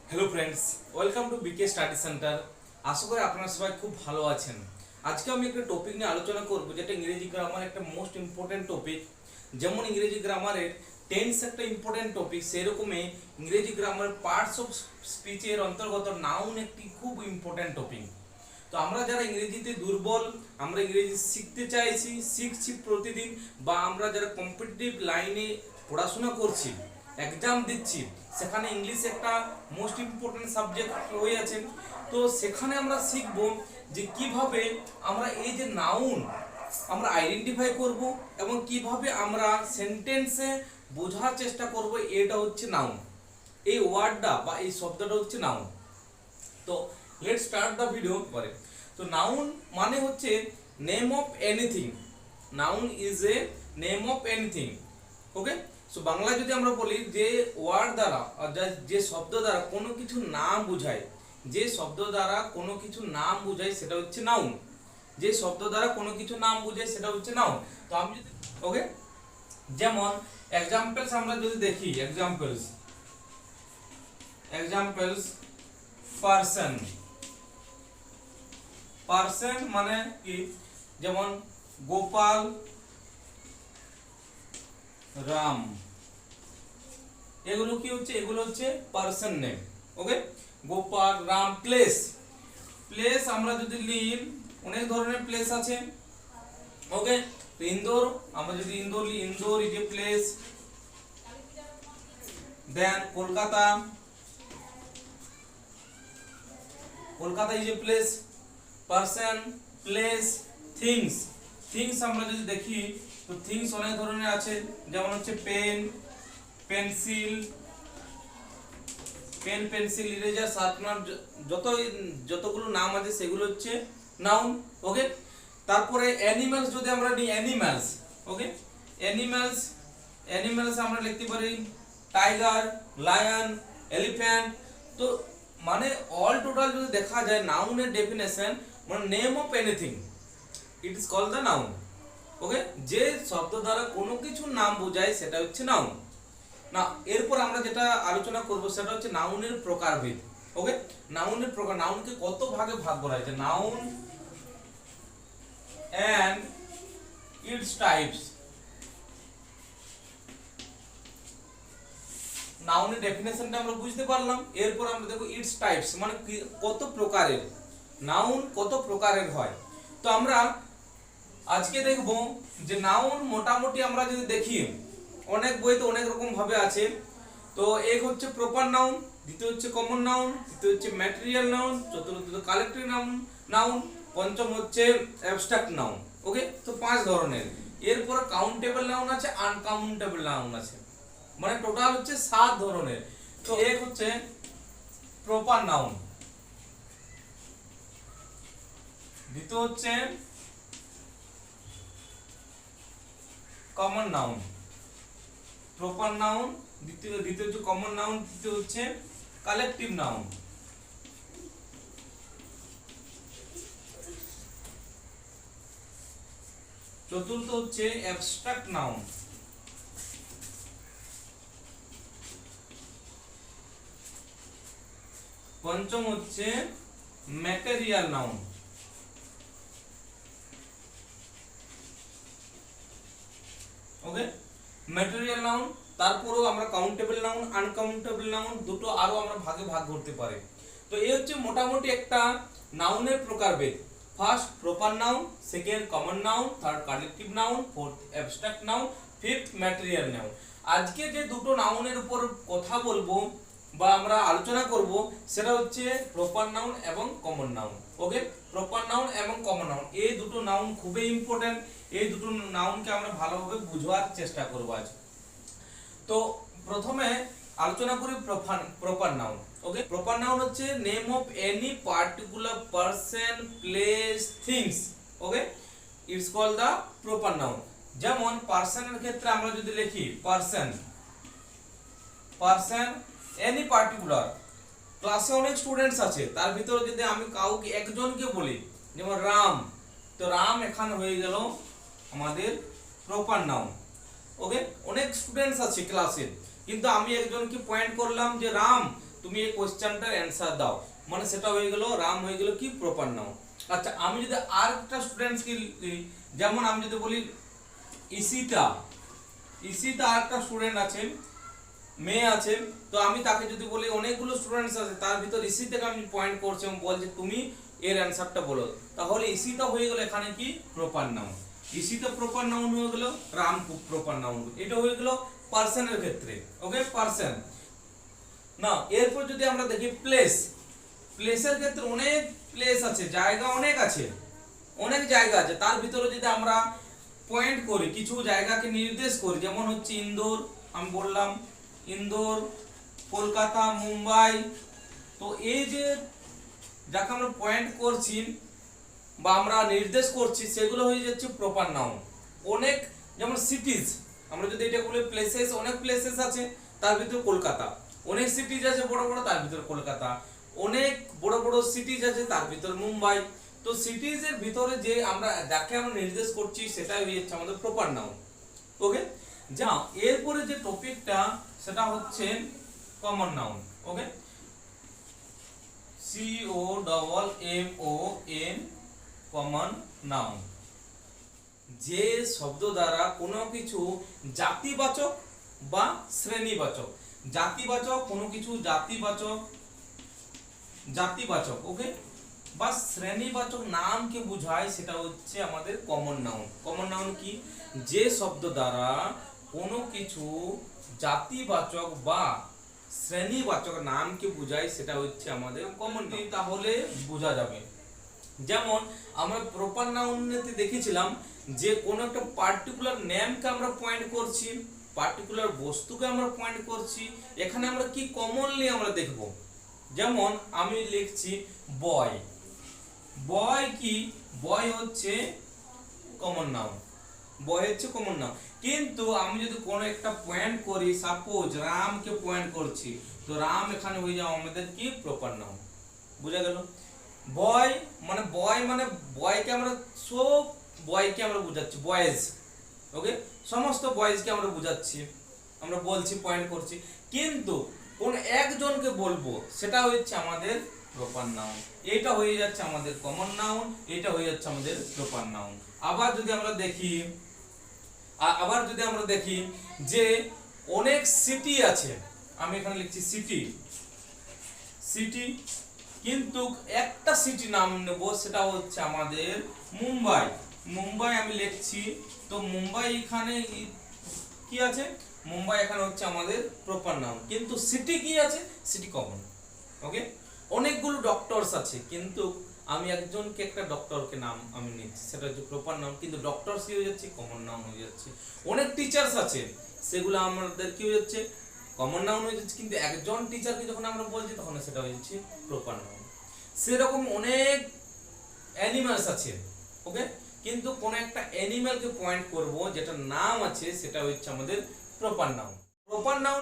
Hello friends, welcome to BK study centre. আশা করি আপনারা সবাই খুব ভালো আছেন। আজকে আমি একটা টপিক নিয়ে আলোচনা করব, যেটা ইংরেজি গ্রামার একটা মোস্ট ইম্পর্টেন্ট টপিক। যেমন ইংরেজি গ্রামারের টেন্স একটা ইম্পর্টেন্ট টপিক, সেরকমই ইংরেজি গ্রামার পার্টস অফ স্পিচের অন্তর্গত নাউন একটি খুব ইম্পর্টেন্ট টপিক। তো আমরা যারা ইংরেজিতে দুর্বল, আমরা ইংরেজি শিখতে চাইছি, শিখছি প্রতিদিন, বা আমরা যারা কম্পিটিটিভ লাইনে পড়াশোনা করছি, এক্সাম দিচ্ছি, সেখানে ইংলিশ একটা মোস্ট ইম্পর্টেন্ট সাবজেক্ট হয়ে আছে। তো সেখানে আমরা শিখব যে কিভাবে আমরা এই যে নাউন আমরা আইডেন্টিফাই করব এবং কিভাবে আমরা সেন্টেন্সে বোঝার চেষ্টা করব এটা হচ্ছে নাউন। এই ওয়ার্ডটা বা এই শব্দটা হচ্ছে নাউন। তো লেটস স্টার্ট দ্য ভিডিও করে। তো নাউন মানে হচ্ছে name of anything. Noun is a name of anything. Okay, so বাংলায় যদি আমরা বলি যে ওয়ার্ড দ্বারা, যে শব্দ দ্বারা কোনো কিছু নাম বোঝায়, যে শব্দ দ্বারা কোনো কিছু নাম বোঝায় সেটা হচ্ছে নাউন। যে শব্দ দ্বারা কোনো কিছু নাম বোঝায় সেটা হচ্ছে নাউন। তো আমি যদি ওকে, যেমন এক্সাম্পলস আমরা যদি দেখি, এক্সাম্পলস পারসন। পারসন মানে কি? যেমন গোপাল, রাম, এগুলো কি হচ্ছে? এগুলো হচ্ছে পারসন নেম। ওকে, গোপাল, রাম। প্লেস, প্লেস আমরা যদি লিভ, অনেক ধরনের প্লেস আছে। ওকে, তো ইন্দোর, আমরা যদি ইন্দোর লিখি, Indore is a place. Then Kolkata, Kolkata is a place. Person, place, things. Things আমরা যদি দেখি, তো থিংস অনেক ধরনের আছে। যেমন হচ্ছে pen, pencil, pen, pencil, eraser, sharpener, যতগুলো নাম আছে সেগুলো হচ্ছে নাউন। ওকে, তারপরে অ্যানিমালস যদি আমরা নিই, অ্যানিমালস। ওকে, অ্যানিমালস, অ্যানিমালস আমরা লিখতে পারি টাইগার, লায়ন, এলিফ্যান্ট। তো মানে অল টোটাল যদি দেখা যায় নাউনের ডেফিনেশন মানে name of anything, it is called the noun. Okay, যে শব্দ দ্বারা কোনো কিছু নাম বোঝায় সেটা হচ্ছে নাউন। না, এরপর আমরা যেটা আলোচনা করব সেটা হচ্ছে নাউনের প্রকারভেদ। ওকে, নাউনের প্রকার, নাউনকে কত ভাগে ভাগ করা হয়েছে, নাউন এন্ড ইটস টাইপস। নাউনের ডেফিনেশনটা আমরা বুঝতে পারলাম। এরপর আমরা দেখব ইটস টাইপস, মানে কত প্রকারের নাউন, কত প্রকারের হয়। তো আমরা আজকে দেখব যে নাউন মোটামুটি আমরা যদি দেখি, অনেক বইতে অনেক রকম ভাবে আছে। তো এক হচ্ছে প্রপার নাউন, দ্বিতীয় হচ্ছে কমন নাউন, তৃতীয় হচ্ছে ম্যাটেরিয়াল নাউন, চতুর্থ কালেক্টিভ নাউন, পঞ্চম হচ্ছে অ্যাবস্ট্রাক্ট নাউন। ওকে, তো 5 ধরনের। এরপর কাউন্টেবল নাউন আছে, আনকাউন্টেবল নাউন আছে, মানে টোটাল হচ্ছে 7 ধরনের। তো এক হচ্ছে প্রপার নাউন, দ্বিতীয় হচ্ছে কমন নাউন, প্রপার নাউন, দ্বিতীয় হচ্ছে কমন নাউন, তৃতীয় হচ্ছে কালেকটিভ নাউন। চতুর্থ হচ্ছে অ্যাবস্ট্রাক্ট নাউন। পঞ্চম হচ্ছে ম্যাটেরিয়াল নাউন। ওকে, ম্যাটেরিয়াল নাউন। তারপরেও আমরা কাউন্টেবল নাউন, আনকাউন্টেবল নাউন দুটো আরো আমরা ভাগে ভাগ করতে পারি। তো এই হচ্ছে মোটামুটি একটা নাউনের প্রকারভেদ। First proper noun, second common noun, third collective noun, fourth abstract noun, fifth material noun. আজকে যে দুটো নাউনের উপর কথা বলবো বা আমরা আলোচনা করব সেটা হচ্ছে প্রপার নাউন এবং common noun. Okay, proper noun এবং কমন নাউন, এই দুটো নাউন খুবই ইম্পর্টেন্ট। এই দুটো নাউনকে আমরা ভালোভাবে বুঝবার চেষ্টা করব আজ। তো প্রথমে আলোচনা করি proper noun. Okay, proper noun হচ্ছে name of any particular person, place, things. Okay, it's called the proper noun. যেমন পারসনের ক্ষেত্রে আমরা যদি লিখি পারসন, পারসন এনি পার্টিকুলার। ক্লাসে অনেক স্টুডেন্টস আছে, তার ভিতরে যদি আমি কাউকে একজনকে বলি, যেমন রাম, তো রাম এখানে হয়ে গেল আমাদের প্রপার নাউন। ওকে, অনেক স্টুডেন্টস আছে ক্লাসে, কিন্তু আমি একজনকে পয়েন্ট করলাম যে রাম, তো তুমি এই কোশ্চেনটার অ্যান্সার দাও, মানে সেটা হয়ে গেল রাম হয়ে গেল কি প্রপার নাউন। আচ্ছা আমি যদি আর একটা স্টুডেন্টস কি, যেমন আমি যদি বলি ঈশিতা, ঈশিতা আর একটা স্টুডেন্ট আছে, মেয়ে আছে, তো আমি তাকে যদি বলি অনেকগুলো স্টুডেন্টস আছে তার ভিতর ঈশিতাকে আমি পয়েন্ট করছি এবং বলছি তুমি এর অ্যান্সারটা বলো, তাহলে ঈশিতা হয়ে গেল এখানে কি proper noun. Ishita proper noun হয়ে গেল, রাম প্রপার নাউন। এটা হয়ে গেল পার্সনের ক্ষেত্রে। ওকে, পার্সন। না এরপর যদি আমরা দেখি প্লেস, প্লেসের ক্ষেত্রে অনেক প্লেস আছে, জায়গা অনেক আছে, অনেক জায়গা আছে, তার ভিতরে যদি আমরা পয়েন্ট করি, কিছু জায়গাকে নির্দেশ করি, যেমন হচ্ছে ইন্দোর, আমি বললাম ইন্দোর, কলকাতা, মুম্বাই, তো এই যে যাকে আমরা পয়েন্ট করছি বা আমরা নির্দেশ করছি সেগুলো হয়ে যাচ্ছে প্রপার নাউন। অনেক, যেমন সিটিজ, আমরা যদি এটা বলি প্লেসেস, অনেক প্লেসেস আছে তার ভিতরে কলকাতা, অনেক সিটিজ আছে বড় বড় তার ভিতরে কলকাতা, অনেক বড় বড় সিটিজ আছে তার ভিতরে মুম্বাই। তো সিটিজের ভিতরে যে আমরা যাকে আমরা নির্দেশ করছি সেটাই হয়ে যাচ্ছে আমাদের প্রপার নাউন। ওকে, যা এরপরে যে টপিকটা সেটা হচ্ছে কমন নাউন। ওকে, COMMON, কমন নাউন, যে শব্দ দ্বারা কোনো কিছু জাতিবাচক বা শ্রেণীবাচক, জাতিবাচক কোনো কিছু জাতিবাচক, জাতিবাচক ওকে বা শ্রেণীবাচক নামকে বোঝায় সেটা হচ্ছে আমাদের কমন নাউন। কমন নাউন কি? যে শব্দ দ্বারা কোনো কিছু জাতিবাচক বা শ্রেণীবাচক নামকে বোঝায় সেটা হচ্ছে আমাদের কমন নাউন। তাহলে বোঝা যাবে, যেমন আমরা প্রপার নাউনেতে দেখেছিলাম যে কোনো একটা পার্টিকুলার নেমকে আমরা পয়েন্ট করছি, পার্টিকুলার বস্তুকে আমরা পয়েন্ট করছি। এখানে আমরা কি কমনলি আমরা দেখব, যেমন আমি লিখছি বয়, বয় কি? বয় হচ্ছে কমন নাউন, বয় হচ্ছে কমন নাউন। কিন্তু আমি যদি কোনো একটা পয়েন্ট করি, সাপোজ রামকে পয়েন্ট করছি, তো রাম এখানে হয়ে যাবে আমাদের কি প্রপার নাউন। বুঝা গেল? বয় মানে বয়কে আমরা সব বয়কে আমরা বুঝাচ্ছি, বয়েজ। ওকে, সমস্ত বয়েজকে আমরা বুঝাচ্ছি, আমরা বলছি, পয়েন্ট করছি। কিন্তু কোন একজনকে বলবো সেটা হচ্ছে আমাদের প্রপার নাউন। এটা হয়ে যাচ্ছে আমাদের কমন নাউন, এটা হয়ে যাচ্ছে আমাদের প্রপার নাউন। আবার যদি আমরা দেখি যে অনেক সিটি আছে, আমি এখানে লিখছি সিটি, সিটি, কিন্তু একটা সিটি নাম নেব সেটা হচ্ছে আমাদের মুম্বাই। মুম্বাই আমি লিখছি, তো মুম্বাই এখানে কি আছে? মুম্বাই এখানে হচ্ছে আমাদের প্রপার নাউন, কিন্তু সিটি কি আছে? City common. ওকে, অনেকগুলো ডক্টরস আছে, কিন্তু আমি একজনকে একটা ডক্টরকে নাম আমি নিচ্ছি, সেটা হচ্ছে প্রপার নাউন, কিন্তু ডক্টরস কি হয়ে যাচ্ছে? কমন নাউন হয়ে যাচ্ছে। অনেক টিচার্স আছে, সেগুলো আমাদের কি হয়ে যাচ্ছে? কমন নাউন হয়ে যাচ্ছে, কিন্তু একজন টিচারকে যখন আমরা বলছি তখন সেটা হয়ে যাচ্ছে প্রপার নাউন। সেরকম অনেক অ্যানিমালস আছে, ওকে, কিন্তু কোন একটা অ্যানিমালকে পয়েন্ট করব যেটা নাম আছে সেটা হচ্ছে আমাদের প্রপার নাউন। Proper noun